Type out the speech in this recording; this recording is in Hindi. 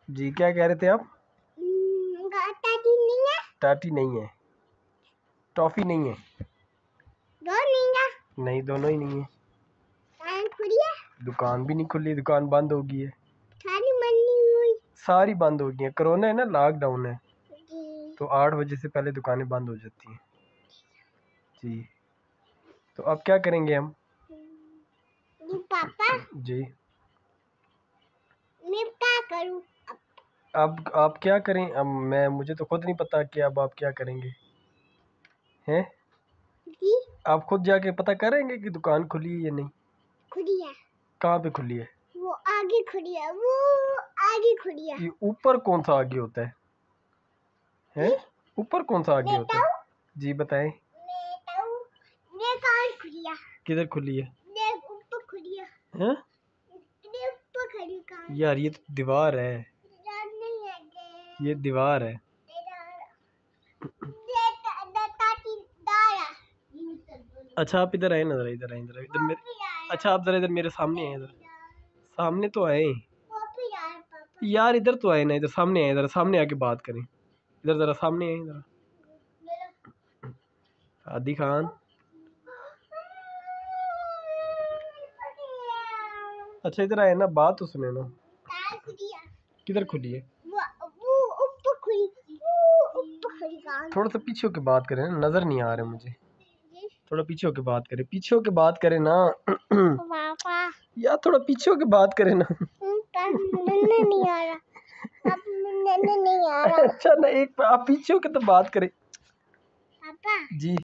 जी क्या कह रहे थे आप? टाटी नहीं है। टाटी नहीं है, टॉफी नहीं है। दो नहीं है। नहीं, दोनों ही नहीं है। दुकान खुली है। दुकान भी नहीं खुली, दुकान बंद हो गई है। सारी मंदी हुई। सारी बंद हो गई है, कोरोना है ना, लॉकडाउन है, जी। तो 8 बजे से पहले दुकानें बंद हो जाती हैं। जी, तो अब क्या करेंगे हम? जी पापा, जी मैं क्या करूँ? अब आप क्या करें? अब मुझे तो खुद नहीं पता कि अब आप क्या करेंगे हैं। जी आप खुद जाके पता करेंगे कि दुकान खुली है या नहीं। खुली है। कहाँ पे खुली है? वो आगे खुली है, वो आगे खुली है। ये ऊपर कौन सा आगे होता है? हैं? ऊपर कौन सा आगे होता है? जी बताएं। ये कहाँ खुली है? किधर खुली है? ये ऊपर खुली है। हैं? ये ऊपर खड़ी कहाँ? यार ये तो दीवार है, नहीं है ये दीवार है। ताकि दाया। अच्छा आप इधर आए ना, जरा इधर आए, इधर इधर मेरे। अच्छा आप जरा इधर मेरे सामने आए, इधर सामने तो आए यार, इधर तो आए ना, इधर सामने आए, इधर सामने आके बात करें। इधर जरा सामने आए जरा। आदि खान, अच्छा इधर आए ना, बात तो सुने ना। किधर खुली है? वो ऊपर खुली थोड़ा सा पीछे होके बात करें ना, नजर नहीं आ रहा मुझे। थोड़ा पीछे होके बात करें, पीछे होके बात करें ना। पापा यार थोड़ा पीछे होके बात करें ना। नहीं आ रहा। अब नहीं आ रहा। अच्छा ना, एक आप पीछे होके तो बात करें। पापा जी